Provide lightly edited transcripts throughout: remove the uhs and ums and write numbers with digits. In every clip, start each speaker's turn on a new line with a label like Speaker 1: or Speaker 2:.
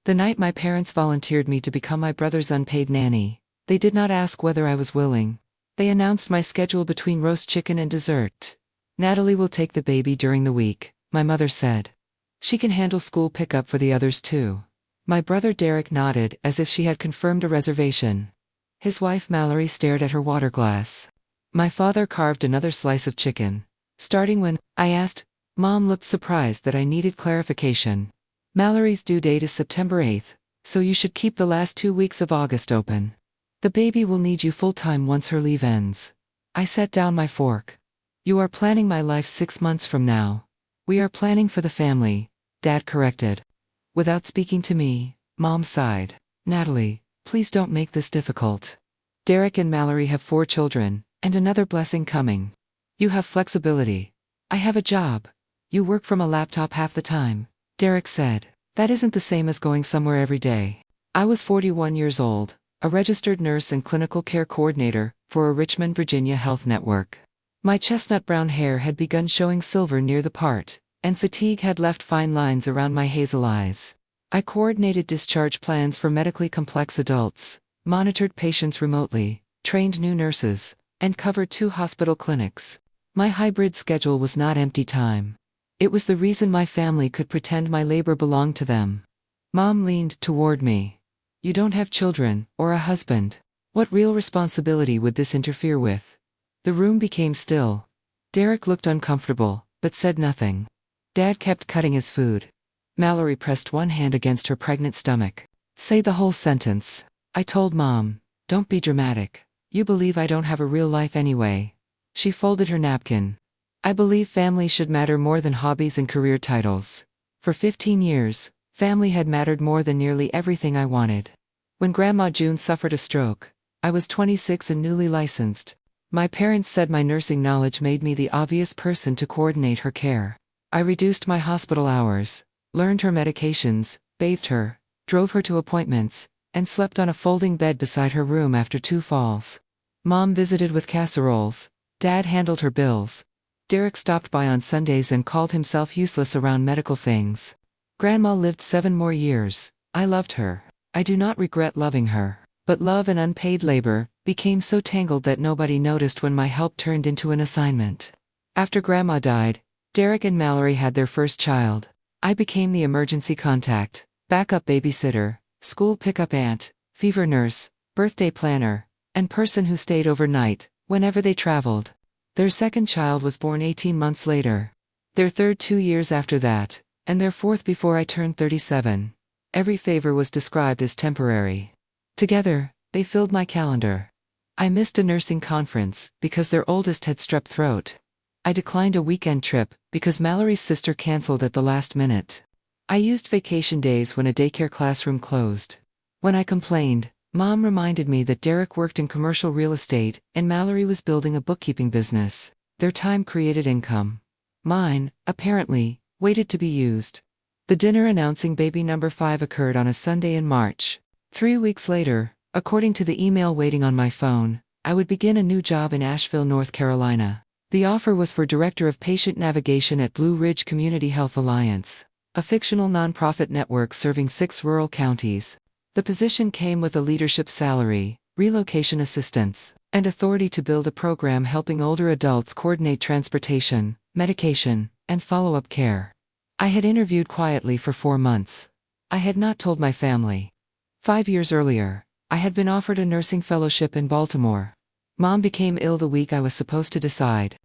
Speaker 1: The night my parents volunteered me to become my brother's unpaid nanny, they did not ask whether I was willing. They announced my schedule between roast chicken and dessert. Natalie will take the baby during the week, my mother said. She can handle school pickup for the others too. My brother Derek nodded as if she had confirmed a reservation. His wife Mallory stared at her water glass. My father carved another slice of chicken. Starting when, I asked, Mom looked surprised that I needed clarification. Mallory's due date is September 8th, so you should keep the last 2 weeks of August open. The baby will need you full-time once her leave ends. I set down my fork. You are planning my life 6 months from now. We are planning for the family, Dad corrected. Without speaking to me, Mom sighed. Natalie, please don't make this difficult. Derek and Mallory have 4 children, and another blessing coming. You have flexibility. I have a job. You work from a laptop half the time, Derek said. That isn't the same as going somewhere every day. I was 41 years old, a registered nurse and clinical care coordinator for a Richmond, Virginia health network. My chestnut brown hair had begun showing silver near the part, and fatigue had left fine lines around my hazel eyes. I coordinated discharge plans for medically complex adults, monitored patients remotely, trained new nurses, and covered 2 hospital clinics. My hybrid schedule was not empty time. It was the reason my family could pretend my labor belonged to them. Mom leaned toward me. You don't have children, or a husband. What real responsibility would this interfere with? The room became still. Derek looked uncomfortable, but said nothing. Dad kept cutting his food. Mallory pressed one hand against her pregnant stomach. Say the whole sentence. I told Mom, don't be dramatic. You believe I don't have a real life anyway. She folded her napkin. I believe family should matter more than hobbies and career titles. For 15 years, family had mattered more than nearly everything I wanted. When Grandma June suffered a stroke, I was 26 and newly licensed. My parents said my nursing knowledge made me the obvious person to coordinate her care. I reduced my hospital hours, learned her medications, bathed her, drove her to appointments, and slept on a folding bed beside her room after 2 falls. Mom visited with casseroles. Dad handled her bills. Derek stopped by on Sundays and called himself useless around medical things. Grandma lived 7 more years. I loved her. I do not regret loving her. But love and unpaid labor became so tangled that nobody noticed when my help turned into an assignment. After Grandma died, Derek and Mallory had their first child. I became the emergency contact, backup babysitter, school pickup aunt, fever nurse, birthday planner, and person who stayed overnight whenever they traveled. Their second child was born 18 months later. Their third 2 years after that, and their fourth before I turned 37. Every favor was described as temporary. Together, they filled my calendar. I missed a nursing conference because their oldest had strep throat. I declined a weekend trip because Mallory's sister canceled at the last minute. I used vacation days when a daycare classroom closed. When I complained, Mom reminded me that Derek worked in commercial real estate and Mallory was building a bookkeeping business. Their time created income. Mine, apparently, waited to be used. The dinner announcing baby number 5 occurred on a Sunday in March. 3 weeks later, according to the email waiting on my phone, I would begin a new job in Asheville, North Carolina. The offer was for Director of Patient Navigation at Blue Ridge Community Health Alliance, a fictional nonprofit network serving 6 rural counties. The position came with a leadership salary, relocation assistance, and authority to build a program helping older adults coordinate transportation, medication, and follow-up care. I had interviewed quietly for 4 months. I had not told my family. 5 years earlier, I had been offered a nursing fellowship in Baltimore. Mom became ill the week I was supposed to decide.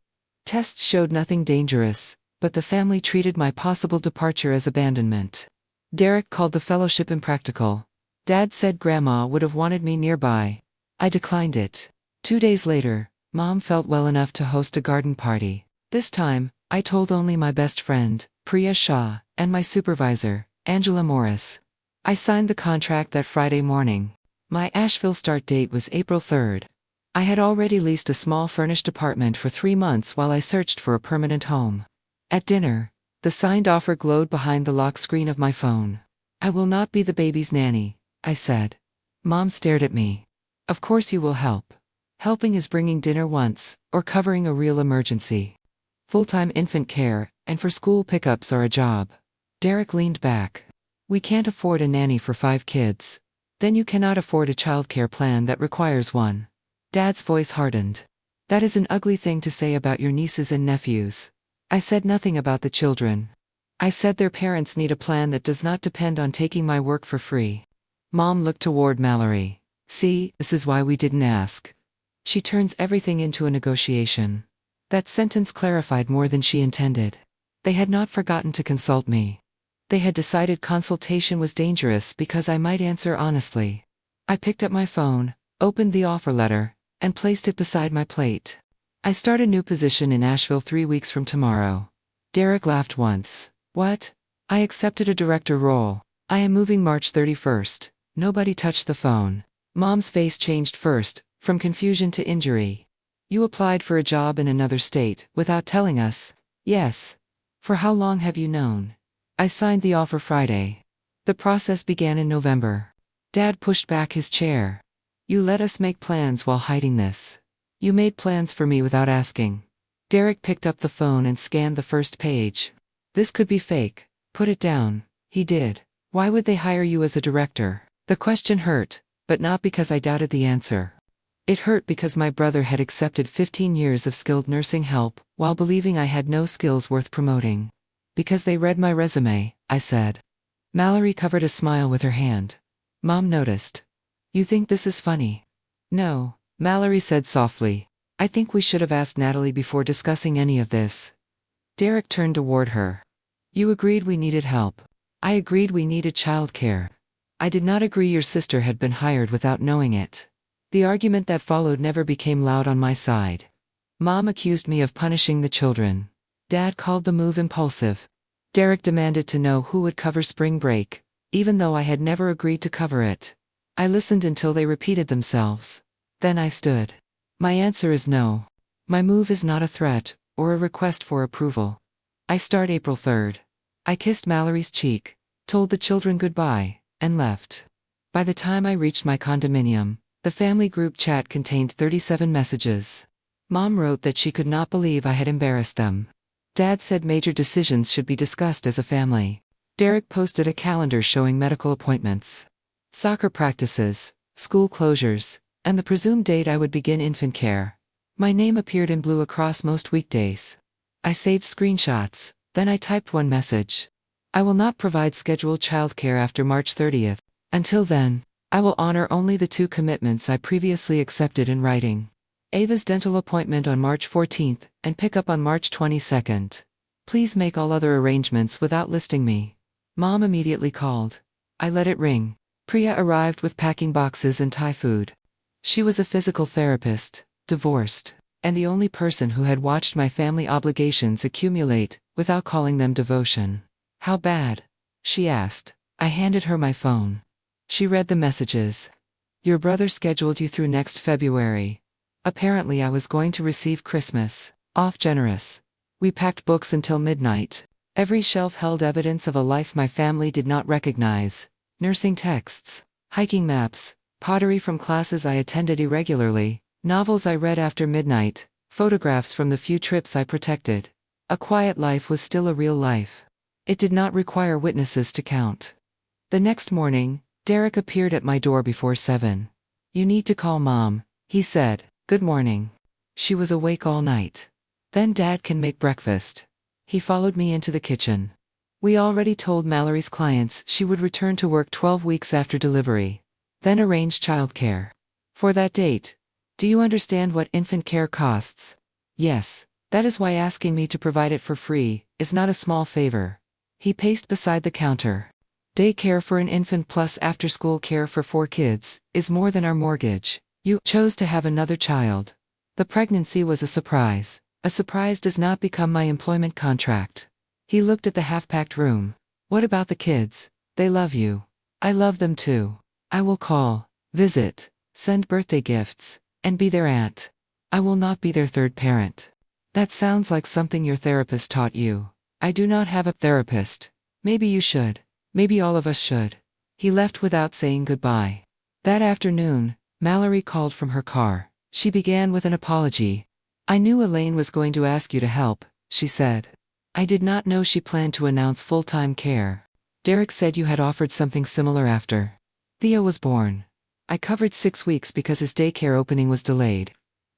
Speaker 1: Tests showed nothing dangerous, but the family treated my possible departure as abandonment. Derek called the fellowship impractical. Dad said Grandma would have wanted me nearby. I declined it. 2 days later, Mom felt well enough to host a garden party. This time, I told only my best friend, Priya Shah, and my supervisor, Angela Morris. I signed the contract that Friday morning. My Asheville start date was April 3rd. I had already leased a small furnished apartment for 3 months while I searched for a permanent home. At dinner, the signed offer glowed behind the lock screen of my phone. I will not be the baby's nanny, I said. Mom stared at me. Of course you will help. Helping is bringing dinner once, or covering a real emergency. Full-time infant care, and for school pickups are a job. Derek leaned back. We can't afford a nanny for 5 kids. Then you cannot afford a childcare plan that requires one. Dad's voice hardened. That is an ugly thing to say about your nieces and nephews. I said nothing about the children. I said their parents need a plan that does not depend on taking my work for free. Mom looked toward Mallory. See, this is why we didn't ask. She turns everything into a negotiation. That sentence clarified more than she intended. They had not forgotten to consult me. They had decided consultation was dangerous because I might answer honestly. I picked up my phone, opened the offer letter, and placed it beside my plate. I start a new position in Asheville 3 weeks from tomorrow. Derek laughed once. What? I accepted a director role. I am moving March 31st. Nobody touched the phone. Mom's face changed first, from confusion to injury. You applied for a job in another state, without telling us? Yes. For how long have you known? I signed the offer Friday. The process began in November. Dad pushed back his chair. You let us make plans while hiding this. You made plans for me without asking. Derek picked up the phone and scanned the first page. This could be fake. Put it down. He did. Why would they hire you as a director? The question hurt, but not because I doubted the answer. It hurt because my brother had accepted 15 years of skilled nursing help, while believing I had no skills worth promoting. Because they read my resume, I said. Mallory covered a smile with her hand. Mom noticed. You think this is funny? No, Mallory said softly. I think we should have asked Natalie before discussing any of this. Derek turned toward her. You agreed we needed help. I agreed we needed childcare. I did not agree your sister had been hired without knowing it. The argument that followed never became loud on my side. Mom accused me of punishing the children. Dad called the move impulsive. Derek demanded to know who would cover spring break, even though I had never agreed to cover it. I listened until they repeated themselves. Then I stood. My answer is no. My move is not a threat, or a request for approval. I start April 3rd. I kissed Mallory's cheek, told the children goodbye, and left. By the time I reached my condominium, the family group chat contained 37 messages. Mom wrote that she could not believe I had embarrassed them. Dad said major decisions should be discussed as a family. Derek posted a calendar showing medical appointments, soccer practices, school closures, and the presumed date I would begin infant care. My name appeared in blue across most weekdays. I saved screenshots, then I typed one message. I will not provide scheduled childcare after March 30th. Until then, I will honor only the 2 commitments I previously accepted in writing. Ava's dental appointment on March 14th, and pickup on March 22nd. Please make all other arrangements without listing me. Mom immediately called. I let it ring. Priya arrived with packing boxes and Thai food. She was a physical therapist, divorced, and the only person who had watched my family obligations accumulate, without calling them devotion. How bad? She asked. I handed her my phone. She read the messages. Your brother scheduled you through next February. Apparently I was going to receive Christmas off generous. We packed books until midnight. Every shelf held evidence of a life my family did not recognize. Nursing texts, hiking maps, pottery from classes I attended irregularly, novels I read after midnight, photographs from the few trips I protected. A quiet life was still a real life. It did not require witnesses to count. The next morning, Derek appeared at my door before 7. You need to call Mom, he said. Good morning. She was awake all night. Then Dad can make breakfast. He followed me into the kitchen. We already told Mallory's clients she would return to work 12 weeks after delivery. Then arranged childcare. For that date. Do you understand what infant care costs? Yes. That is why asking me to provide it for free is not a small favor. He paced beside the counter. Daycare for an infant plus after-school care for 4 kids is more than our mortgage. You chose to have another child. The pregnancy was a surprise. A surprise does not become my employment contract. He looked at the half-packed room. What about the kids? They love you. I love them too. I will call, visit, send birthday gifts, and be their aunt. I will not be their third parent. That sounds like something your therapist taught you. I do not have a therapist. Maybe you should. Maybe all of us should. He left without saying goodbye. That afternoon, Mallory called from her car. She began with an apology. I knew Elaine was going to ask you to help, she said. I did not know she planned to announce full-time care. Derek said you had offered something similar after Theo was born. I covered 6 weeks because his daycare opening was delayed.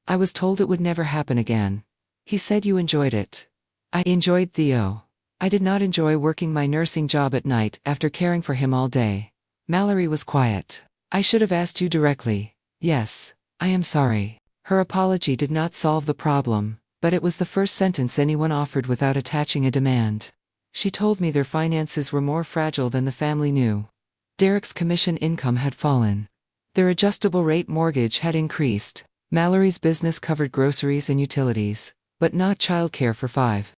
Speaker 1: I was told it would never happen again. He said you enjoyed it. I enjoyed Theo. I did not enjoy working my nursing job at night after caring for him all day. Mallory was quiet. I should have asked you directly. Yes, I am sorry. Her apology did not solve the problem, but it was the first sentence anyone offered without attaching a demand. She told me their finances were more fragile than the family knew. Derek's commission income had fallen. Their adjustable rate mortgage had increased. Mallory's business covered groceries and utilities, but not childcare for 5.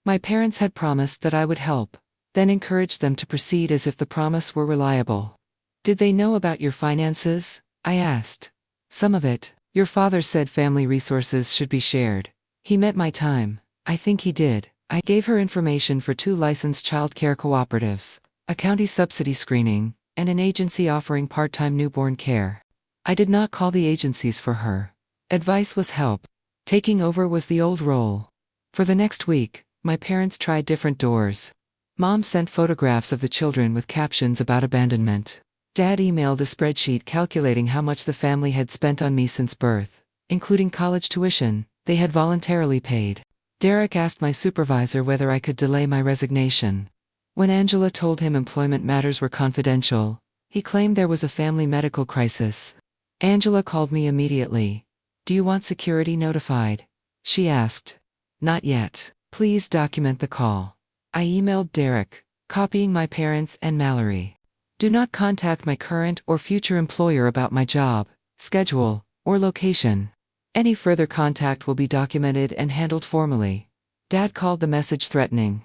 Speaker 1: My parents had promised that I would help, then encouraged them to proceed as if the promise were reliable. Did they know about your finances? I asked. Some of it. Your father said family resources should be shared. He met my time. I think he did. I gave her information for 2 licensed childcare cooperatives, a county subsidy screening, and an agency offering part-time newborn care. I did not call the agencies for her. Advice was help. Taking over was the old role. For the next week, my parents tried different doors. Mom sent photographs of the children with captions about abandonment. Dad emailed a spreadsheet calculating how much the family had spent on me since birth, including college tuition they had voluntarily paid. Derek asked my supervisor whether I could delay my resignation. When Angela told him employment matters were confidential, he claimed there was a family medical crisis. Angela called me immediately. Do you want security notified? She asked. Not yet. Please document the call. I emailed Derek, copying my parents and Mallory. Do not contact my current or future employer about my job, schedule, or location. Any further contact will be documented and handled formally. Dad called the message threatening.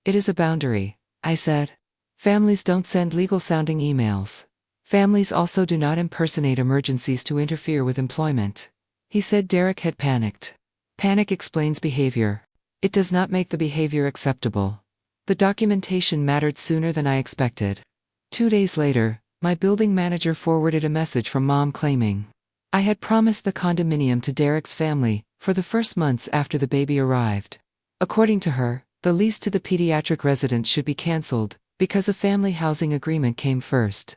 Speaker 1: It is a boundary, I said. Families don't send legal-sounding emails. Families also do not impersonate emergencies to interfere with employment. He said Derek had panicked. Panic explains behavior. It does not make the behavior acceptable. The documentation mattered sooner than I expected. 2 days later, my building manager forwarded a message from Mom claiming I had promised the condominium to Derek's family for the first months after the baby arrived. According to her, the lease to the pediatric residence should be cancelled because a family housing agreement came first.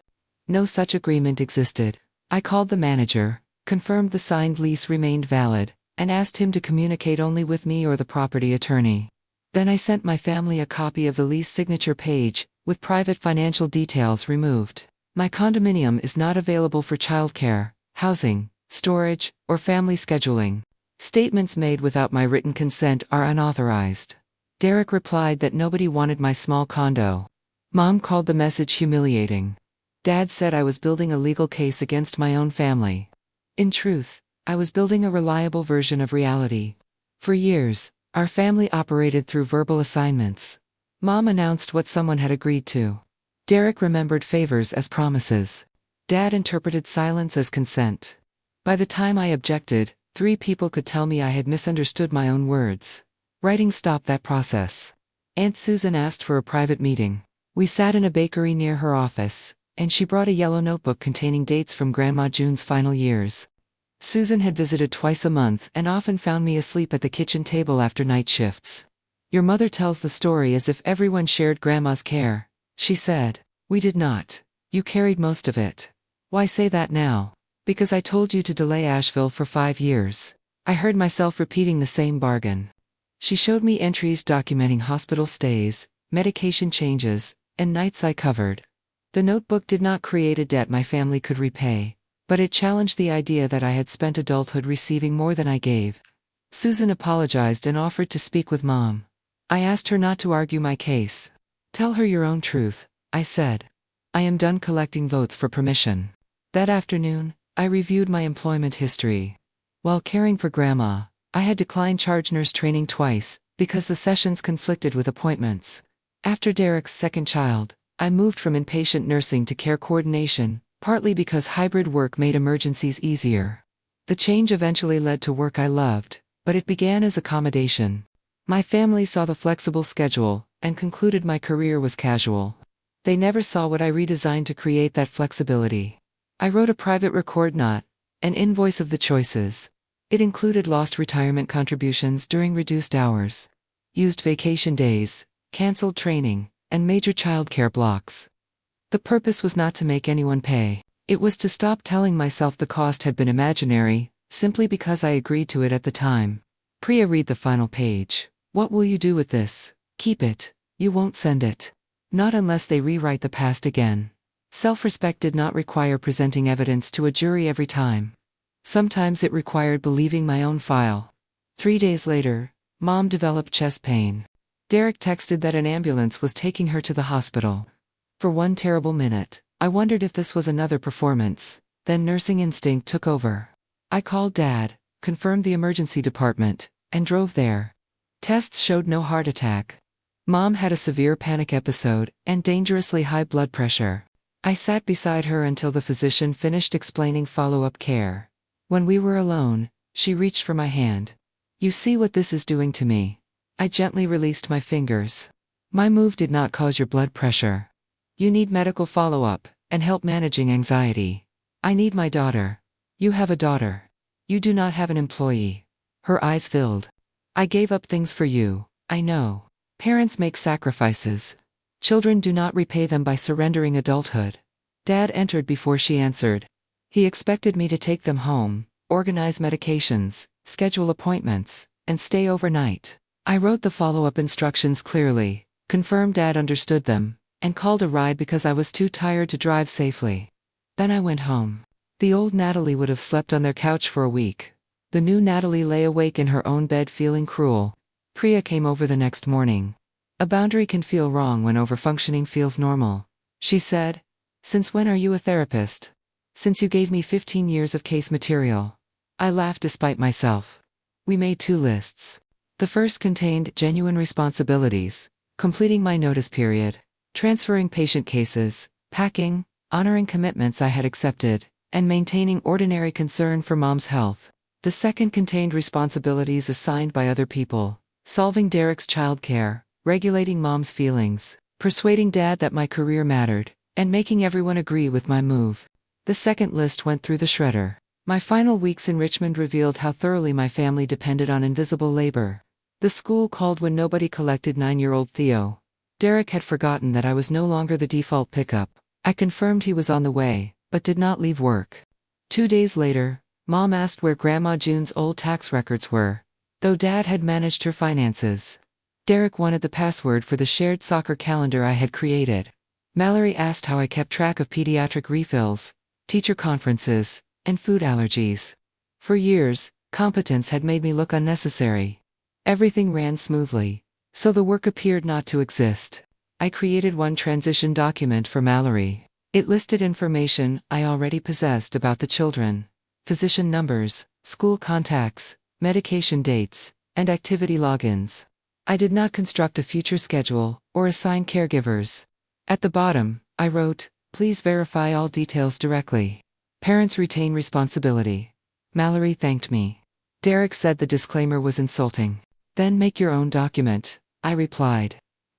Speaker 1: No such agreement existed. I called the manager, confirmed the signed lease remained valid, and asked him to communicate only with me or the property attorney. Then I sent my family a copy of the lease signature page, with private financial details removed. My condominium is not available for childcare, housing, storage, or family scheduling. Statements made without my written consent are unauthorized. Derek replied that nobody wanted my small condo. Mom called the message humiliating. Dad said I was building a legal case against my own family. In truth, I was building a reliable version of reality. For years, our family operated through verbal assignments. Mom announced what someone had agreed to. Derek remembered favors as promises. Dad interpreted silence as consent. By the time I objected, 3 people could tell me I had misunderstood my own words. Writing stopped that process. Aunt Susan asked for a private meeting. We sat in a bakery near her office, and she brought a yellow notebook containing dates from Grandma June's final years. Susan had visited twice a month and often found me asleep at the kitchen table after night shifts. Your mother tells the story as if everyone shared Grandma's care, she said. We did not. You carried most of it. Why say that now? Because I told you to delay Asheville for 5 years. I heard myself repeating the same bargain. She showed me entries documenting hospital stays, medication changes, and nights I covered. The notebook did not create a debt my family could repay, but it challenged the idea that I had spent adulthood receiving more than I gave. Susan apologized and offered to speak with Mom. I asked her not to argue my case. Tell her your own truth, I said. I am done collecting votes for permission. That afternoon, I reviewed my employment history. While caring for Grandma, I had declined charge nurse training twice, because the sessions conflicted with appointments. After Derek's second child, I moved from inpatient nursing to care coordination, partly because hybrid work made emergencies easier. The change eventually led to work I loved, but it began as accommodation. My family saw the flexible schedule, and concluded my career was casual. They never saw what I redesigned to create that flexibility. I wrote a private record note, an invoice of the choices. It included lost retirement contributions during reduced hours, used vacation days, canceled training, and major childcare blocks. The purpose was not to make anyone pay. It was to stop telling myself the cost had been imaginary, simply because I agreed to it at the time. Priya, read the final page. What will you do with this? Keep it. You won't send it. Not unless they rewrite the past again. Self-respect did not require presenting evidence to a jury every time. Sometimes it required believing my own file. 3 days later, Mom developed chest pain. Derek texted that an ambulance was taking her to the hospital. For one terrible minute, I wondered if this was another performance. Then nursing instinct took over. I called Dad, confirmed the emergency department, and drove there. Tests showed no heart attack. Mom had a severe panic episode and dangerously high blood pressure. I sat beside her until the physician finished explaining follow-up care. When we were alone, she reached for my hand. You see what this is doing to me? I gently released my fingers. My move did not cause your blood pressure. You need medical follow-up and help managing anxiety. I need my daughter. You have a daughter. You do not have an employee. Her eyes filled. I gave up things for you, I know. Parents make sacrifices. Children do not repay them by surrendering adulthood. Dad entered before she answered. He expected me to take them home, organize medications, schedule appointments, and stay overnight. I wrote the follow-up instructions clearly, confirmed Dad understood them, and called a ride because I was too tired to drive safely. Then I went home. The old Natalie would have slept on their couch for a week. The new Natalie lay awake in her own bed feeling cruel. Priya came over the next morning. A boundary can feel wrong when overfunctioning feels normal. She said, "Since when are you a therapist?" "Since you gave me 15 years of case material." I laughed despite myself. We made 2 lists. The first contained genuine responsibilities, completing my notice period, transferring patient cases, packing, honoring commitments I had accepted, and maintaining ordinary concern for Mom's health. The second contained responsibilities assigned by other people, solving Derek's childcare, regulating Mom's feelings, persuading Dad that my career mattered, and making everyone agree with my move. The second list went through the shredder. My final weeks in Richmond revealed how thoroughly my family depended on invisible labor. The school called when nobody collected 9-year-old Theo. Derek had forgotten that I was no longer the default pickup. I confirmed he was on the way, but did not leave work. 2 days later, Mom asked where Grandma June's old tax records were, though Dad had managed her finances. Derek wanted the password for the shared soccer calendar I had created. Mallory asked how I kept track of pediatric refills, teacher conferences, and food allergies. For years, competence had made me look unnecessary. Everything ran smoothly, so the work appeared not to exist. I created one transition document for Mallory. It listed information I already possessed about the children: physician numbers, school contacts, medication dates, and activity logins. I did not construct a future schedule or assign caregivers. At the bottom, I wrote, "Please verify all details directly. Parents retain responsibility." Mallory thanked me. Derek said the disclaimer was insulting. "Then make your own document," I replied.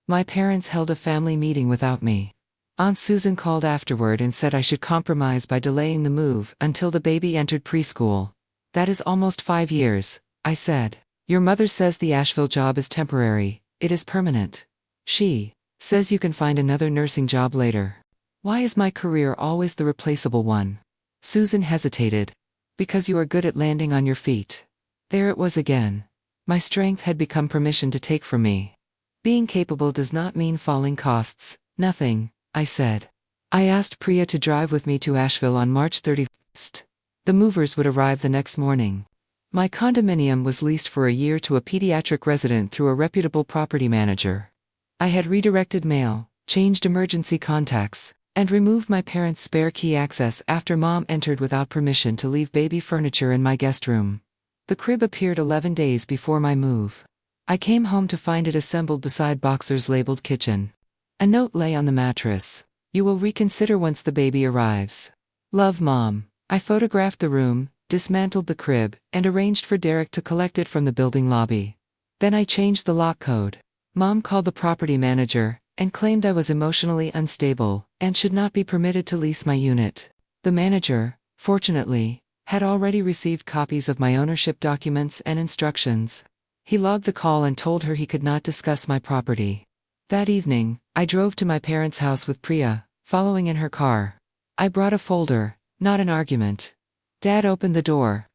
Speaker 1: My parents held a family meeting without me. Aunt Susan called afterward and said I should compromise by delaying the move until the baby entered preschool. "That is almost 5 years," I said. "Your mother says the Asheville job is temporary. It is permanent. She says you can find another nursing job later. Why is my career always the replaceable one?" Susan hesitated. "Because you are good at landing on your feet." There it was again. My strength had become permission to take from me. Being capable does not mean falling costs. "Nothing," I said. I asked Priya to drive with me to Asheville on March 31st. The movers would arrive the next morning. My condominium was leased for a year to a pediatric resident through a reputable property manager. I had redirected mail, changed emergency contacts, and removed my parents' spare key access after Mom entered without permission to leave baby furniture in my guest room. The crib appeared 11 days before my move. I came home to find it assembled beside boxers labeled kitchen. A note lay on the mattress: "You will reconsider once the baby arrives. Love, Mom." I photographed the room, dismantled the crib, and arranged for Derek to collect it from the building lobby. Then I changed the lock code. Mom called the property manager and claimed I was emotionally unstable and should not be permitted to lease my unit. The manager, fortunately, had already received copies of my ownership documents and instructions. He logged the call and told her he could not discuss my property. That evening, I drove to my parents' house with Priya, following in her car. I brought a folder, not an argument. Dad opened the door.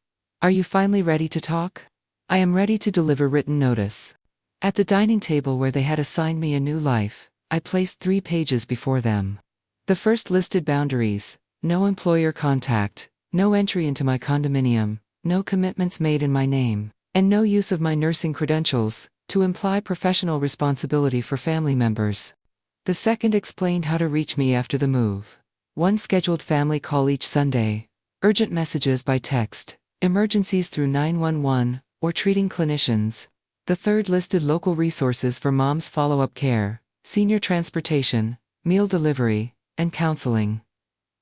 Speaker 1: Are you finally ready to talk? I am ready to deliver written notice. At the dining table where they had assigned me a new life, I placed 3 pages before them. The first listed boundaries: no employer contact, no entry into my condominium, no commitments made in my name, and no use of my nursing credentials, to imply professional responsibility for family members. The second explained how to reach me after the move. 1 scheduled family call each Sunday, urgent messages by text, emergencies through 911, or treating clinicians. The third listed local resources for mom's follow-up care, senior transportation, meal delivery, and counseling.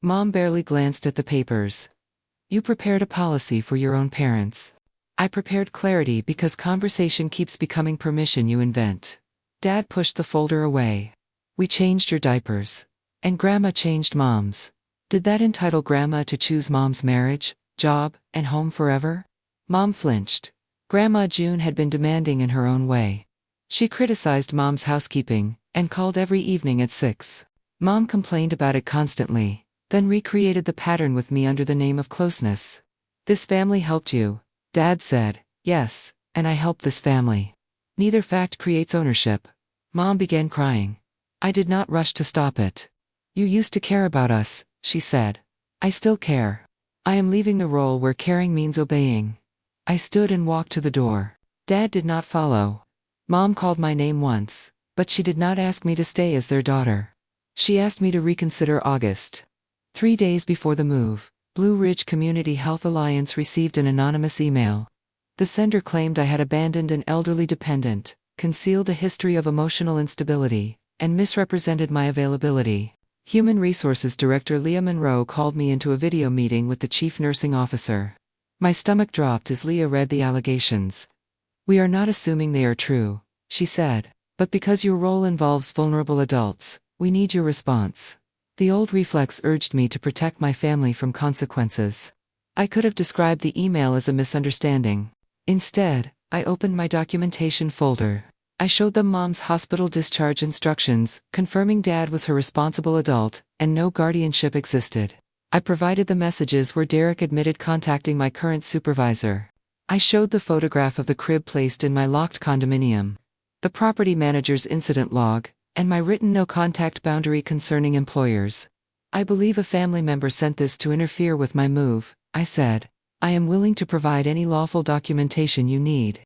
Speaker 1: Mom barely glanced at the papers. You prepared a policy for your own parents. I prepared clarity because conversation keeps becoming permission you invent. Dad pushed the folder away. We changed your diapers. And Grandma changed Mom's. Did that entitle Grandma to choose Mom's marriage, job, and home forever? Mom flinched. Grandma June had been demanding in her own way. She criticized Mom's housekeeping, and called every evening at 6. Mom complained about it constantly, then recreated the pattern with me under the name of closeness. This family helped you, Dad said. Yes, and I helped this family. Neither fact creates ownership. Mom began crying. I did not rush to stop it. You used to care about us, she said. I still care. I am leaving the role where caring means obeying. I stood and walked to the door. Dad did not follow. Mom called my name once, but she did not ask me to stay as their daughter. She asked me to reconsider August. 3 days before the move, Blue Ridge Community Health Alliance received an anonymous email. The sender claimed I had abandoned an elderly dependent, concealed a history of emotional instability, and misrepresented my availability. Human Resources Director Leah Monroe called me into a video meeting with the Chief Nursing Officer. My stomach dropped as Leah read the allegations. We are not assuming they are true, she said, but because your role involves vulnerable adults, we need your response. The old reflex urged me to protect my family from consequences. I could have described the email as a misunderstanding. Instead, I opened my documentation folder. I showed them Mom's hospital discharge instructions, confirming Dad was her responsible adult, and no guardianship existed. I provided the messages where Derek admitted contacting my current supervisor. I showed the photograph of the crib placed in my locked condominium, the property manager's incident log, and my written no-contact boundary concerning employers. I believe a family member sent this to interfere with my move, I said. I am willing to provide any lawful documentation you need.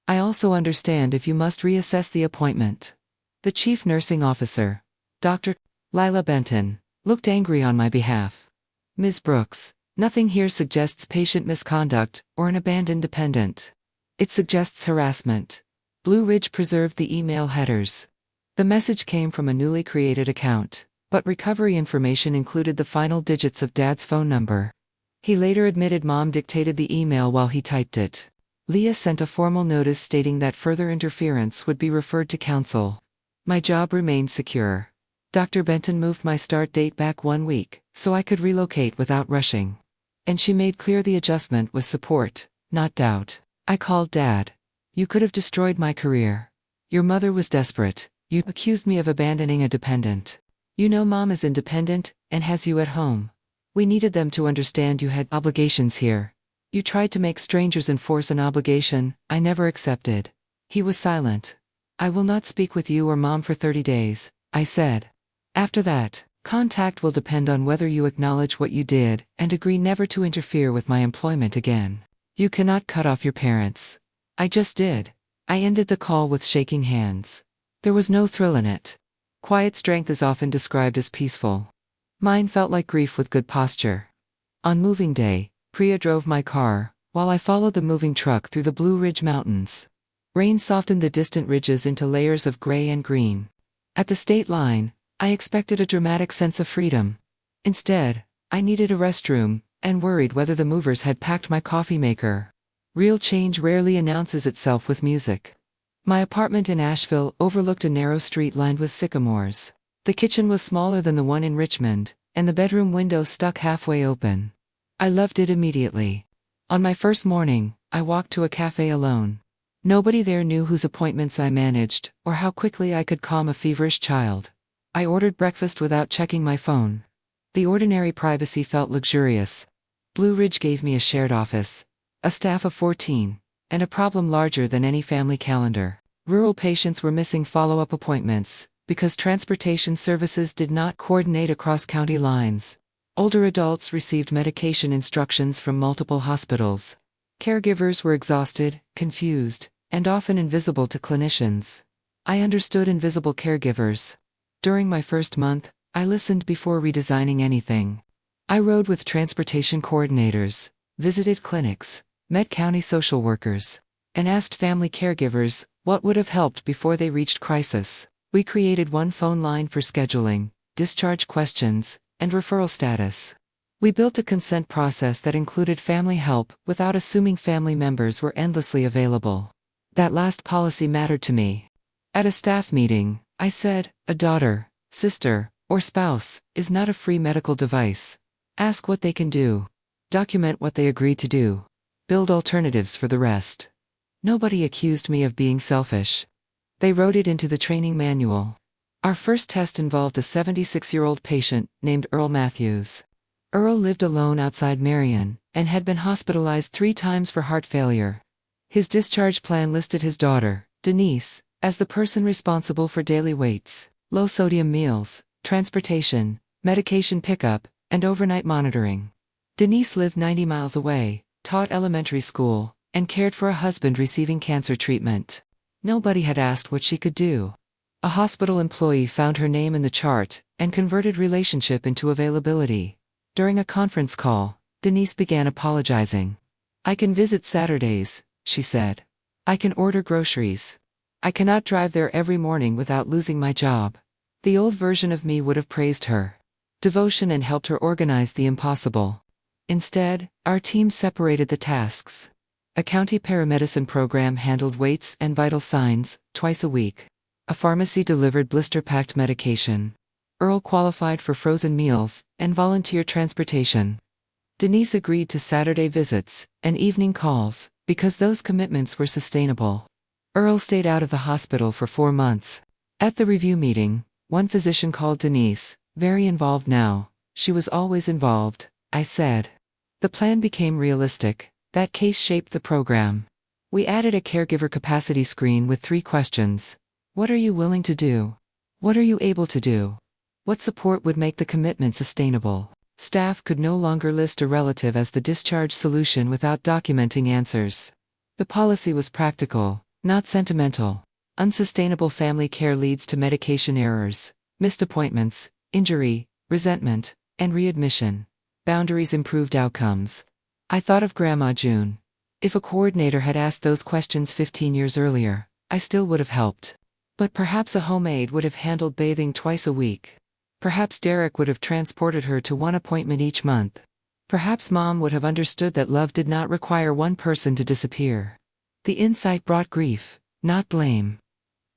Speaker 1: I also understand if you must reassess the appointment. The chief nursing officer, Dr. Lila Benton, looked angry on my behalf. Ms. Brooks, nothing here suggests patient misconduct or an abandoned dependent. It suggests harassment. Blue Ridge preserved the email headers. The message came from a newly created account, but recovery information included the final digits of Dad's phone number. He later admitted Mom dictated the email while he typed it. Leah sent a formal notice stating that further interference would be referred to counsel. My job remained secure. Dr. Benton moved my start date back 1 week, so I could relocate without rushing. And she made clear the adjustment was support, not doubt. I called Dad. You could have destroyed my career. Your mother was desperate. You accused me of abandoning a dependent. You know Mom is independent, and has you at home. We needed them to understand you had obligations here. You tried to make strangers enforce an obligation I never accepted. He was silent. I will not speak with you or Mom for 30 days, I said. After that, contact will depend on whether you acknowledge what you did and agree never to interfere with my employment again. You cannot cut off your parents. I just did. I ended the call with shaking hands. There was no thrill in it. Quiet strength is often described as peaceful. Mine felt like grief with good posture. On moving day, Priya drove my car, while I followed the moving truck through the Blue Ridge Mountains. Rain softened the distant ridges into layers of gray and green. At the state line, I expected a dramatic sense of freedom. Instead, I needed a restroom, and worried whether the movers had packed my coffee maker. Real change rarely announces itself with music. My apartment in Asheville overlooked a narrow street lined with sycamores. The kitchen was smaller than the one in Richmond, and the bedroom window stuck halfway open. I loved it immediately. On my first morning, I walked to a cafe alone. Nobody there knew whose appointments I managed, or how quickly I could calm a feverish child. I ordered breakfast without checking my phone. The ordinary privacy felt luxurious. Blue Ridge gave me a shared office, a staff of 14, and a problem larger than any family calendar. Rural patients were missing follow-up appointments because transportation services did not coordinate across county lines. Older adults received medication instructions from multiple hospitals. Caregivers were exhausted, confused, and often invisible to clinicians. I understood invisible caregivers. During my first month, I listened before redesigning anything. I rode with transportation coordinators, visited clinics, met county social workers, and asked family caregivers what would have helped before they reached crisis. We created one phone line for scheduling, discharge questions, and referral status. We built a consent process that included family help without assuming family members were endlessly available. That last policy mattered to me. At a staff meeting, I said, a daughter, sister, or spouse is not a free medical device. Ask what they can do. Document what they agree to do. Build alternatives for the rest. Nobody accused me of being selfish. They wrote it into the training manual. Our first test involved a 76-year-old patient named Earl Matthews. Earl lived alone outside Marion and had been hospitalized 3 times for heart failure. His discharge plan listed his daughter, Denise, as the person responsible for daily weights, low-sodium meals, transportation, medication pickup, and overnight monitoring. Denise lived 90 miles away, taught elementary school, and cared for a husband receiving cancer treatment. Nobody had asked what she could do. A hospital employee found her name in the chart and converted relationship into availability. During a conference call, Denise began apologizing. I can visit Saturdays, she said. I can order groceries. I cannot drive there every morning without losing my job. The old version of me would have praised her devotion and helped her organize the impossible. Instead, our team separated the tasks. A county paramedicine program handled weights and vital signs twice a week. A pharmacy delivered blister-packed medication. Earl qualified for frozen meals and volunteer transportation. Denise agreed to Saturday visits and evening calls because those commitments were sustainable. Earl stayed out of the hospital for 4 months. At the review meeting, one physician called Denise, very involved now. She was always involved, I said. The plan became realistic. That case shaped the program. We added a caregiver capacity screen with 3 questions. What are you willing to do? What are you able to do? What support would make the commitment sustainable? Staff could no longer list a relative as the discharge solution without documenting answers. The policy was practical, not sentimental. Unsustainable family care leads to medication errors, missed appointments, injury, resentment, and readmission. Boundaries improved outcomes. I thought of Grandma June. If a coordinator had asked those questions 15 years earlier, I still would have helped. But perhaps a home aide would have handled bathing twice a week. Perhaps Derek would have transported her to 1 appointment each month. Perhaps Mom would have understood that love did not require one person to disappear. The insight brought grief, not blame.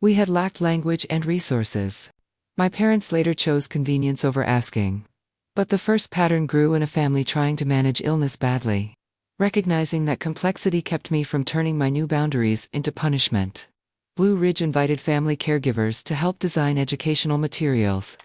Speaker 1: We had lacked language and resources. My parents later chose convenience over asking. But the first pattern grew in a family trying to manage illness badly. Recognizing that complexity kept me from turning my new boundaries into punishment. Blue Ridge invited family caregivers to help design educational materials.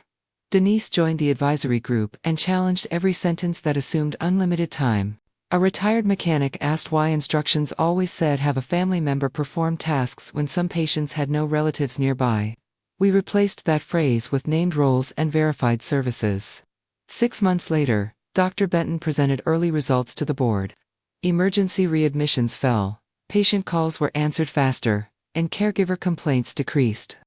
Speaker 1: Denise joined the advisory group and challenged every sentence that assumed unlimited time. A retired mechanic asked why instructions always said have a family member perform tasks when some patients had no relatives nearby. We replaced that phrase with named roles and verified services. 6 months later, Dr. Benton presented early results to the board. Emergency readmissions fell, patient calls were answered faster, and caregiver complaints decreased.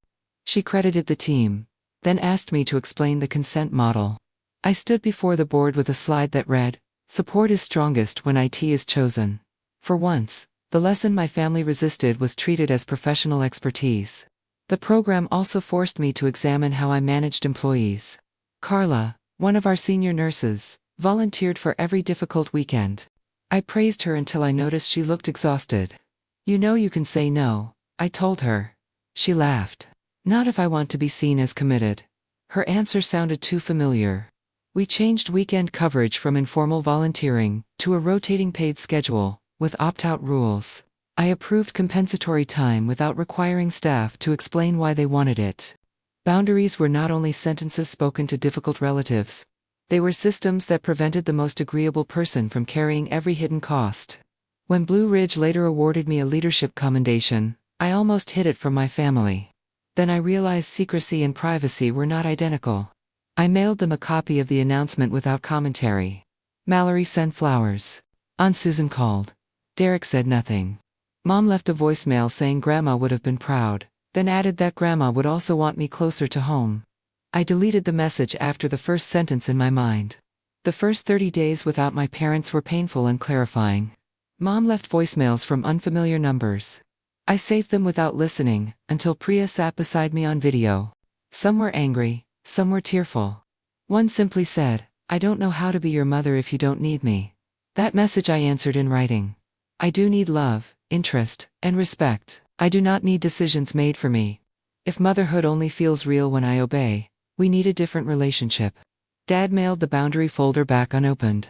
Speaker 1: She credited the team, then asked me to explain the consent model. I stood before the board with a slide that read, "Support is strongest when IT is chosen." For once, the lesson my family resisted was treated as professional expertise. The program also forced me to examine how I managed employees. Carla, one of our senior nurses, volunteered for every difficult weekend. I praised her until I noticed she looked exhausted. "You know you can say no," I told her. She laughed. "Not if I want to be seen as committed." Her answer sounded too familiar. We changed weekend coverage from informal volunteering to a rotating paid schedule, with opt-out rules. I approved compensatory time without requiring staff to explain why they wanted it. Boundaries were not only sentences spoken to difficult relatives. They were systems that prevented the most agreeable person from carrying every hidden cost. When Blue Ridge later awarded me a leadership commendation, I almost hid it from my family. Then I realized secrecy and privacy were not identical. I mailed them a copy of the announcement without commentary. Mallory sent flowers. Aunt Susan called. Derek said nothing. Mom left a voicemail saying Grandma would have been proud, then added that Grandma would also want me closer to home. I deleted the message after the first sentence in my mind. The first 30 days without my parents were painful and clarifying. Mom left voicemails from unfamiliar numbers. I saved them without listening, until Priya sat beside me on video. Some were angry, some were tearful. One simply said, "I don't know how to be your mother if you don't need me." That message I answered in writing. I do need love, interest, and respect. I do not need decisions made for me. If motherhood only feels real when I obey, we need a different relationship. Dad mailed the boundary folder back unopened.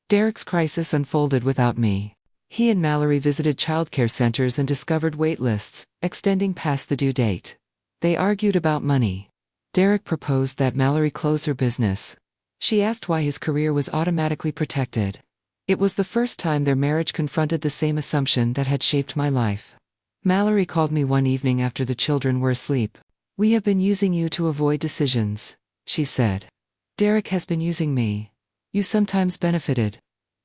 Speaker 1: Derek's crisis unfolded without me. He and Mallory visited childcare centers and discovered wait lists, extending past the due date. They argued about money. Derek proposed that Mallory close her business. She asked why his career was automatically protected. It was the first time their marriage confronted the same assumption that had shaped my life. Mallory called me one evening after the children were asleep. "We have been using you to avoid decisions," she said. "Derek has been using me. You sometimes benefited.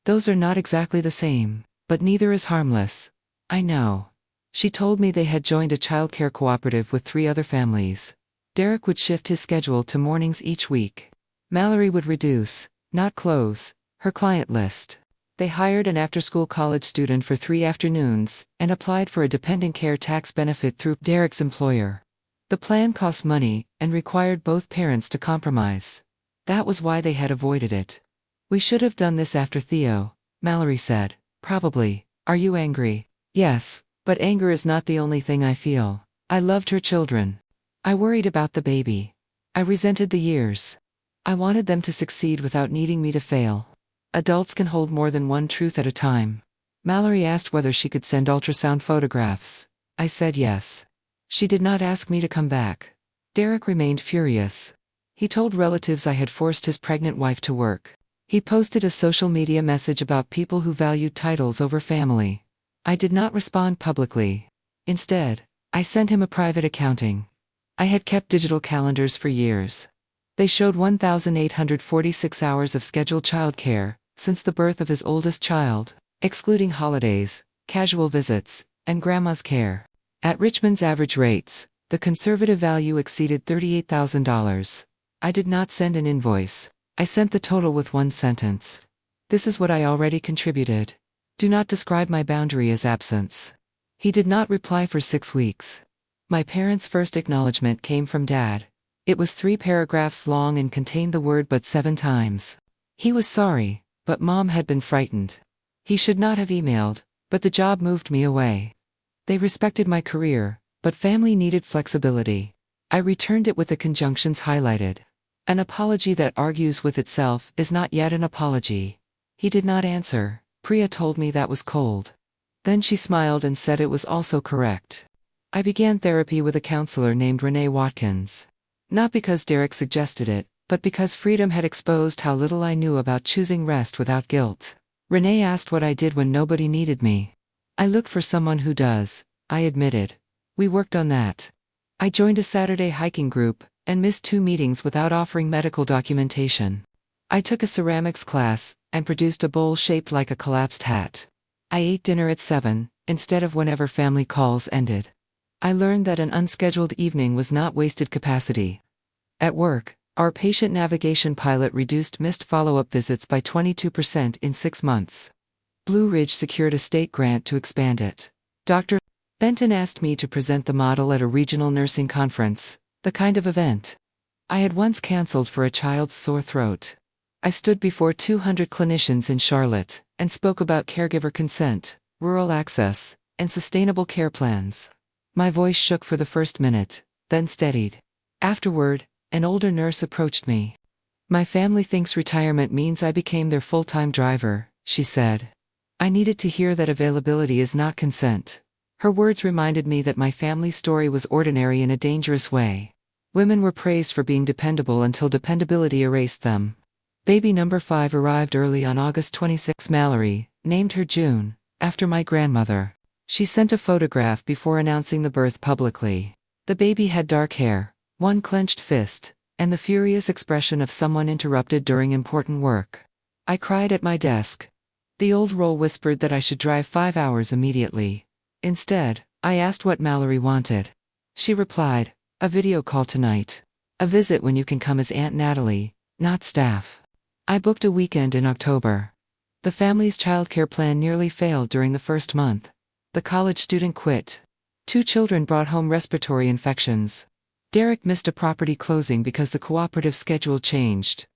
Speaker 1: Those are not exactly the same. But neither is harmless." "I know." She told me they had joined a childcare cooperative with 3 other families. Derek would shift his schedule to mornings each week. Mallory would reduce, not close, her client list. They hired an after-school college student for 3 afternoons, and applied for a dependent care tax benefit through Derek's employer. The plan cost money, and required both parents to compromise. That was why they had avoided it. "We should have done this after Theo," Mallory said. "Probably. Are you angry?" "Yes, but anger is not the only thing I feel. I loved her children. I worried about the baby. I resented the years. I wanted them to succeed without needing me to fail. Adults can hold more than one truth at a time." Mallory asked whether she could send ultrasound photographs. I said yes. She did not ask me to come back. Derek remained furious. He told relatives I had forced his pregnant wife to work. He posted a social media message about people who valued titles over family. I did not respond publicly. Instead, I sent him a private accounting. I had kept digital calendars for years. They showed 1,846 hours of scheduled childcare since the birth of his oldest child, excluding holidays, casual visits, and grandma's care. At Richmond's average rates, the conservative value exceeded $38,000. I did not send an invoice. I sent the total with one sentence. "This is what I already contributed. Do not describe my boundary as absence." He did not reply for 6 weeks. My parents' first acknowledgement came from Dad. It was 3 paragraphs long and contained the word "but" 7 times. He was sorry, but Mom had been frightened. He should not have emailed, but the job moved me away. They respected my career, but family needed flexibility. I returned it with the conjunctions highlighted. An apology that argues with itself is not yet an apology. He did not answer. Priya told me that was cold. Then she smiled and said it was also correct. I began therapy with a counselor named Renee Watkins. Not because Derek suggested it, but because freedom had exposed how little I knew about choosing rest without guilt. Renee asked what I did when nobody needed me. "I looked for someone who does," I admitted. We worked on that. I joined a Saturday hiking group, and missed 2 meetings without offering medical documentation. I took a ceramics class, and produced a bowl shaped like a collapsed hat. I ate dinner at 7, instead of whenever family calls ended. I learned that an unscheduled evening was not wasted capacity. At work, our patient navigation pilot reduced missed follow-up visits by 22% in 6 months. Blue Ridge secured a state grant to expand it. Dr. Benton asked me to present the model at a regional nursing conference, the kind of event I had once canceled for a child's sore throat. I stood before 200 clinicians in Charlotte, and spoke about caregiver consent, rural access, and sustainable care plans. My voice shook for the first minute, then steadied. Afterward, an older nurse approached me. "My family thinks retirement means I became their full-time driver," she said. I needed to hear that availability is not consent. Her words reminded me that my family story was ordinary in a dangerous way. Women were praised for being dependable until dependability erased them. Baby number 5 arrived early on August 26. Mallory named her June, after my grandmother. She sent a photograph before announcing the birth publicly. The baby had dark hair, one clenched fist, and the furious expression of someone interrupted during important work. I cried at my desk. The old role whispered that I should drive 5 hours immediately. Instead, I asked what Mallory wanted. She replied, "A video call tonight. A visit when you can come as Aunt Natalie, not staff." I booked a weekend in October. The family's childcare plan nearly failed during the first month. The college student quit. 2 children brought home respiratory infections. Derek missed a property closing because the cooperative schedule changed.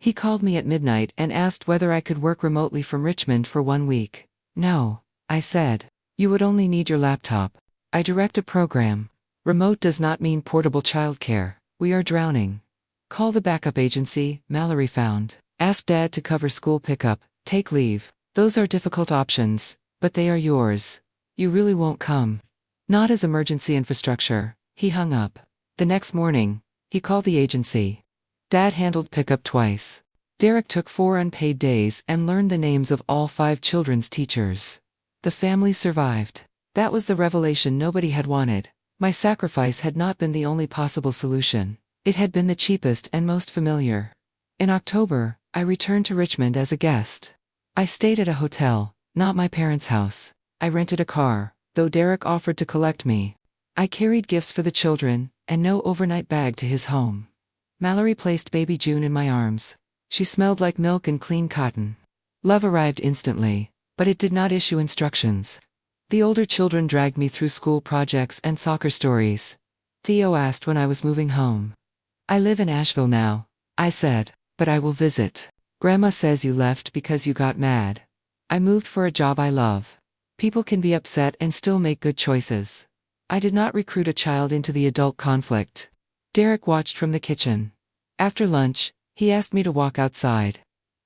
Speaker 1: He called me at midnight and asked whether I could work remotely from Richmond for 1 week. "No," I said. "You would only need your laptop. I direct a program. Remote does not mean portable childcare. We are drowning." "Call the backup agency," Mallory found. "Ask Dad to cover school pickup, take leave. Those are difficult options, but they are yours. You really won't come." "Not as emergency infrastructure." He hung up. The next morning, he called the agency. Dad handled pickup twice. Derek took 4 unpaid days and learned the names of all 5 children's teachers. The family survived. That was the revelation nobody had wanted. My sacrifice had not been the only possible solution. It had been the cheapest and most familiar. In October, I returned to Richmond as a guest. I stayed at a hotel, not my parents' house. I rented a car, though Derek offered to collect me. I carried gifts for the children, and no overnight bag to his home. Mallory placed baby June in my arms. She smelled like milk and clean cotton. Love arrived instantly, but it did not issue instructions. The older children dragged me through school projects and soccer stories. Theo asked when I was moving home. "I live in Asheville now," I said, "but I will visit." "Grandma says you left because you got mad." "I moved for a job I love. People can be upset and still make good choices." I did not recruit a child into the adult conflict. Derek watched from the kitchen. After lunch, he asked me to walk outside.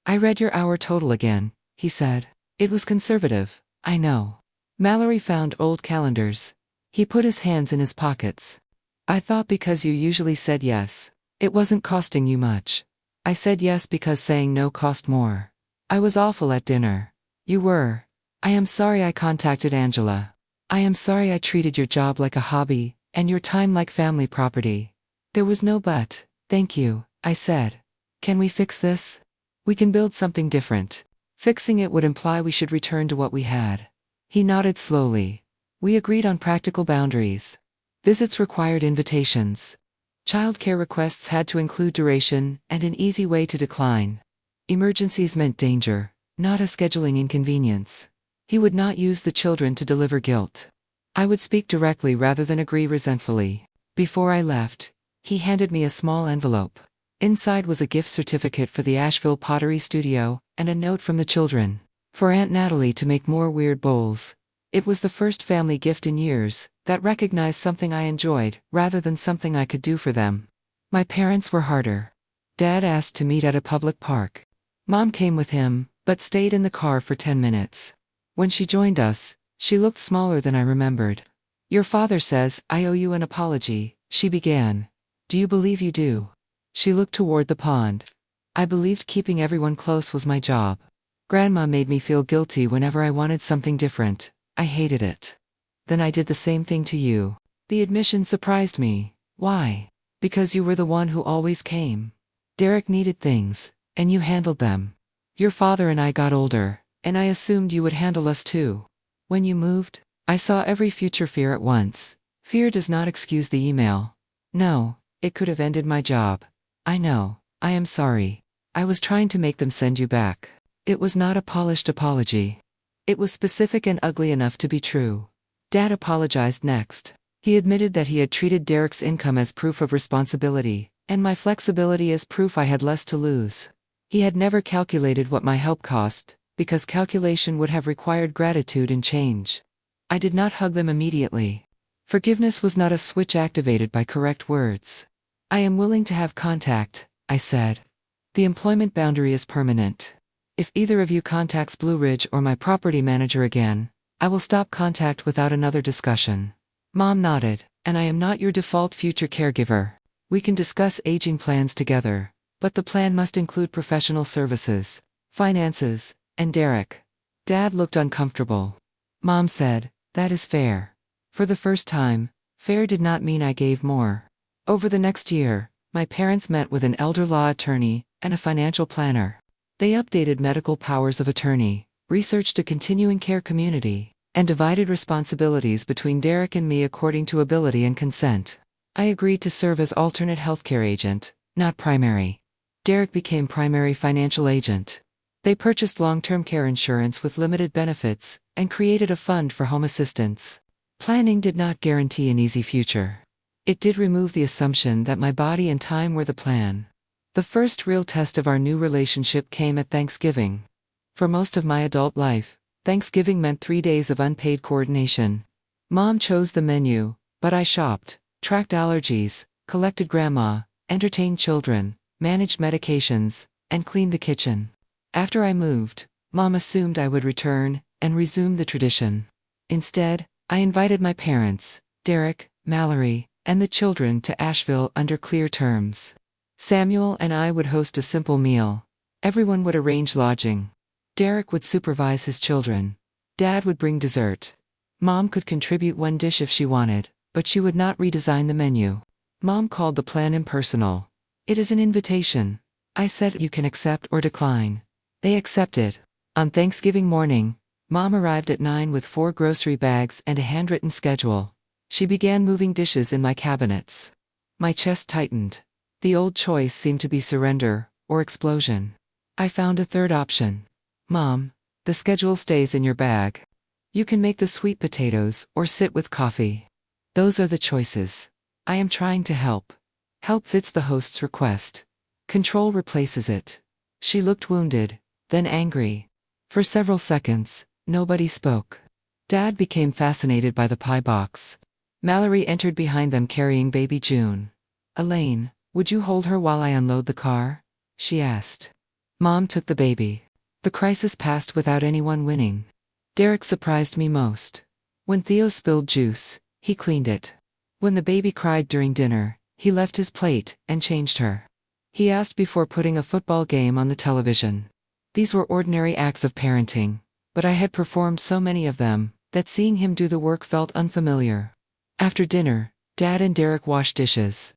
Speaker 1: "I read your hour total again," he said. "It was conservative, I know." Mallory found old calendars. He put his hands in his pockets. "I thought because you usually said yes, it wasn't costing you much. I said yes because saying no cost more. I was awful at dinner." "You were. I am sorry I contacted Angela. I am sorry I treated your job like a hobby, and your time like family property." "There was no but, thank you," I said. "Can we fix this? We can build something different." Fixing it would imply we should return to what we had. He nodded slowly. We agreed on practical boundaries. Visits required invitations. Childcare requests had to include duration and an easy way to decline. Emergencies meant danger, not a scheduling inconvenience. He would not use the children to deliver guilt. I would speak directly rather than agree resentfully. Before I left, he handed me a small envelope. Inside was a gift certificate for the Asheville Pottery Studio, and a note from the children. For Aunt Natalie to make more weird bowls. It was the first family gift in years that recognized something I enjoyed, rather than something I could do for them. My parents were harder. Dad asked to meet at a public park. Mom came with him, but stayed in the car for 10 minutes. When she joined us, she looked smaller than I remembered. "Your father says I owe you an apology," she began. "Do you believe you do?" She looked toward the pond. I believed keeping everyone close was my job. Grandma made me feel guilty whenever I wanted something different. I hated it. "Then I did the same thing to you." The admission surprised me. "Why?" "Because you were the one who always came. Derek needed things, and you handled them. Your father and I got older, and I assumed you would handle us too. When you moved, I saw every future fear at once. Fear does not excuse the email. No, it could have ended my job. I know. I am sorry. I was trying to make them send you back." It was not a polished apology. It was specific and ugly enough to be true. Dad apologized next. He admitted that he had treated Derek's income as proof of responsibility, and my flexibility as proof I had less to lose. He had never calculated what my help cost, because calculation would have required gratitude and change. I did not hug them immediately. Forgiveness was not a switch activated by correct words. "I am willing to have contact," I said. "The employment boundary is permanent. If either of you contacts Blue Ridge or my property manager again, I will stop contact without another discussion. Mom nodded. And I am not your default future caregiver. We can discuss aging plans together, but the plan must include professional services, finances, and Derek. Dad looked uncomfortable. Mom said, "That is fair." For the first time, fair did not mean I gave more. Over the next year, my parents met with an elder law attorney and a financial planner. They updated medical powers of attorney, researched a continuing care community, and divided responsibilities between Derek and me according to ability and consent. I agreed to serve as alternate healthcare agent, not primary. Derek became primary financial agent. They purchased long-term care insurance with limited benefits and created a fund for home assistance. Planning did not guarantee an easy future. It did remove the assumption that my body and time were the plan. The first real test of our new relationship came at Thanksgiving. For most of my adult life, Thanksgiving meant 3 days of unpaid coordination. Mom chose the menu, but I shopped, tracked allergies, collected grandma, entertained children, managed medications, and cleaned the kitchen. After I moved, Mom assumed I would return and resume the tradition. Instead, I invited my parents, Derek, Mallory, and the children to Asheville under clear terms. Samuel and I would host a simple meal. Everyone would arrange lodging. Derek would supervise his children. Dad would bring dessert. Mom could contribute one dish if she wanted, but she would not redesign the menu. Mom called the plan impersonal. "It is an invitation." I said, "You can accept or decline." They accepted. On Thanksgiving morning, Mom arrived at 9 with 4 grocery bags and a handwritten schedule. She began moving dishes in my cabinets. My chest tightened. The old choice seemed to be surrender or explosion. I found a third option. "Mom, the schedule stays in your bag. You can make the sweet potatoes or sit with coffee. Those are the choices. I am trying to help." Help fits the host's request. Control replaces it. She looked wounded, then angry. For several seconds, nobody spoke. Dad became fascinated by the pie box. Mallory entered behind them carrying baby June. "Elaine, would you hold her while I unload the car?" she asked. Mom took the baby. The crisis passed without anyone winning. Derek surprised me most. When Theo spilled juice, he cleaned it. When the baby cried during dinner, he left his plate and changed her. He asked before putting a football game on the television. These were ordinary acts of parenting, but I had performed so many of them that seeing him do the work felt unfamiliar. After dinner, Dad and Derek washed dishes.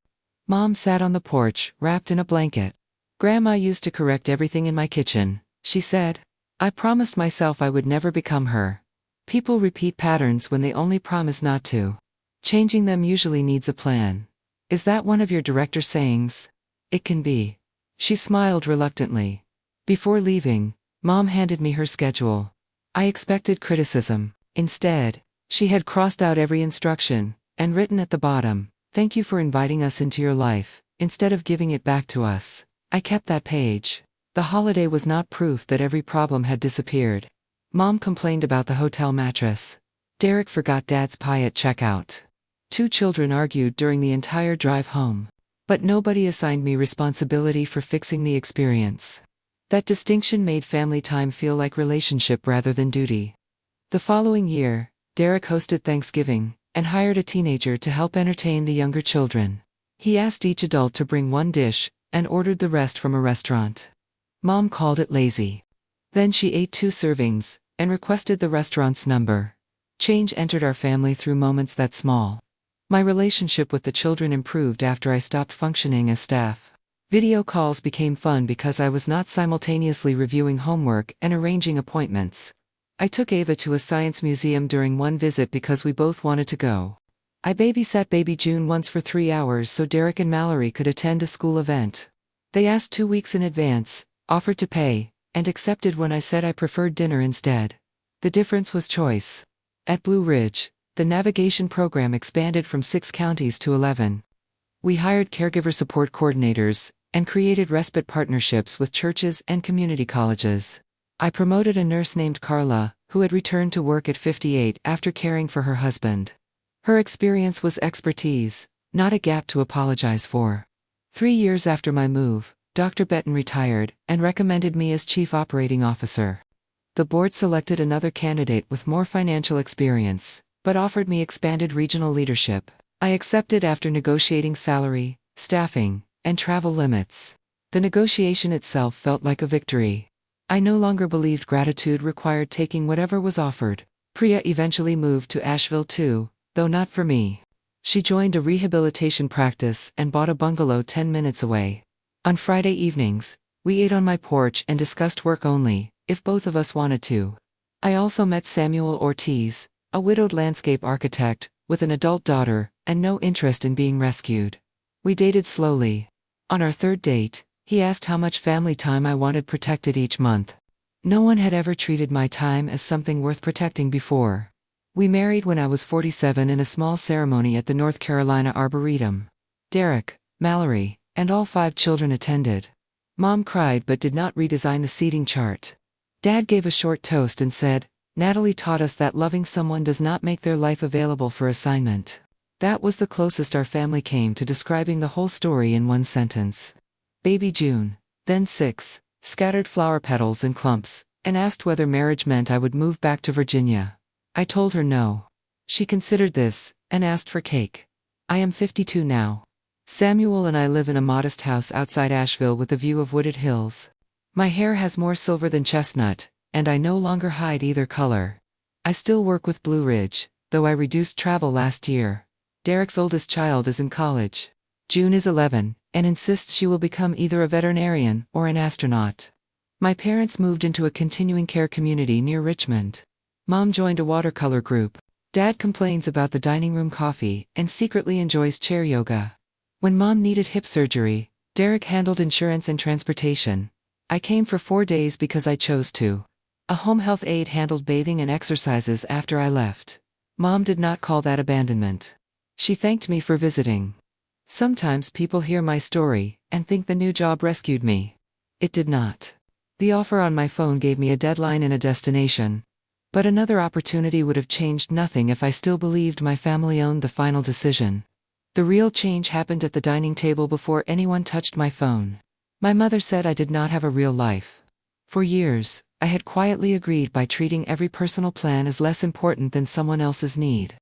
Speaker 1: Mom sat on the porch, wrapped in a blanket. "Grandma used to correct everything in my kitchen," she said. "I promised myself I would never become her." People repeat patterns when they only promise not to. Changing them usually needs a plan. Is that one of your director sayings? It can be. She smiled reluctantly. Before leaving, Mom handed me her schedule. I expected criticism. Instead, she had crossed out every instruction and written at the bottom, "Thank you for inviting us into your life," instead of giving it back to us. I kept that page. The holiday was not proof that every problem had disappeared. Mom complained about the hotel mattress. Derek forgot Dad's pie at checkout. 2 children argued during the entire drive home. But nobody assigned me responsibility for fixing the experience. That distinction made family time feel like relationship rather than duty. The following year, Derek hosted Thanksgiving and hired a teenager to help entertain the younger children. He asked each adult to bring one dish and ordered the rest from a restaurant. Mom called it lazy. Then she ate 2 servings and requested the restaurant's number. Change entered our family through moments that small. My relationship with the children improved after I stopped functioning as staff. Video calls became fun because I was not simultaneously reviewing homework and arranging appointments. I took Ava to a science museum during one visit because we both wanted to go. I babysat baby June once for 3 hours so Derek and Mallory could attend a school event. They asked 2 weeks in advance, offered to pay, and accepted when I said I preferred dinner instead. The difference was choice. At Blue Ridge, the navigation program expanded from 6 counties to 11. We hired caregiver support coordinators and created respite partnerships with churches and community colleges. I promoted a nurse named Carla, who had returned to work at 58 after caring for her husband. Her experience was expertise, not a gap to apologize for. 3 years after my move, Dr. Benton retired and recommended me as Chief Operating Officer. The board selected another candidate with more financial experience, but offered me expanded regional leadership. I accepted after negotiating salary, staffing, and travel limits. The negotiation itself felt like a victory. I no longer believed gratitude required taking whatever was offered. Priya eventually moved to Asheville too, though not for me. She joined a rehabilitation practice and bought a bungalow 10 minutes away. On Friday evenings, we ate on my porch and discussed work only, if both of us wanted to. I also met Samuel Ortiz, a widowed landscape architect, with an adult daughter, and no interest in being rescued. We dated slowly. On our third date, he asked how much family time I wanted protected each month. No one had ever treated my time as something worth protecting before. We married when I was 47 in a small ceremony at the North Carolina Arboretum. Derek, Mallory, and all 5 children attended. Mom cried but did not redesign the seating chart. Dad gave a short toast and said, "Natalie taught us that loving someone does not make their life available for assignment." That was the closest our family came to describing the whole story in one sentence. Baby June, then 6, scattered flower petals in clumps, and asked whether marriage meant I would move back to Virginia. I told her no. She considered this, and asked for cake. I am 52 now. Samuel and I live in a modest house outside Asheville with a view of wooded hills. My hair has more silver than chestnut, and I no longer hide either color. I still work with Blue Ridge, though I reduced travel last year. Derek's oldest child is in college. June is 11, and insists she will become either a veterinarian or an astronaut. My parents moved into a continuing care community near Richmond. Mom joined a watercolor group. Dad complains about the dining room coffee and secretly enjoys chair yoga. When Mom needed hip surgery, Derek handled insurance and transportation. I came for 4 days because I chose to. A home health aide handled bathing and exercises after I left. Mom did not call that abandonment. She thanked me for visiting. Sometimes people hear my story and think the new job rescued me. It did not. The offer on my phone gave me a deadline and a destination. But another opportunity would have changed nothing if I still believed my family owned the final decision. The real change happened at the dining table before anyone touched my phone. My mother said I did not have a real life. For years, I had quietly agreed by treating every personal plan as less important than someone else's need.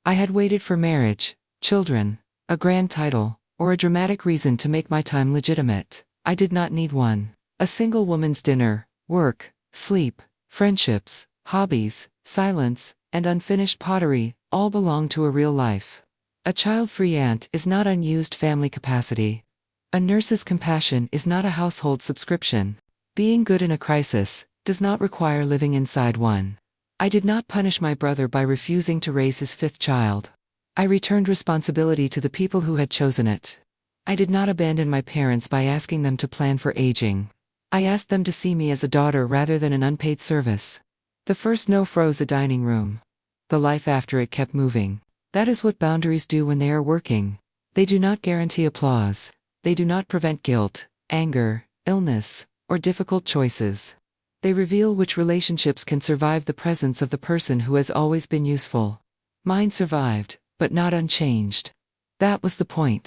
Speaker 1: I had waited for marriage, children, a grand title, or a dramatic reason to make my time legitimate. I did not need one. A single woman's dinner, work, sleep, friendships, hobbies, silence, and unfinished pottery all belong to a real life. A child-free aunt is not unused family capacity. A nurse's compassion is not a household subscription. Being good in a crisis does not require living inside one. I did not punish my brother by refusing to raise his 5th child. I returned responsibility to the people who had chosen it. I did not abandon my parents by asking them to plan for aging. I asked them to see me as a daughter rather than an unpaid service. The first no froze a dining room. The life after it kept moving. That is what boundaries do when they are working. They do not guarantee applause. They do not prevent guilt, anger, illness, or difficult choices. They reveal which relationships can survive the presence of the person who has always been useful. Mine survived, but not unchanged. That was the point.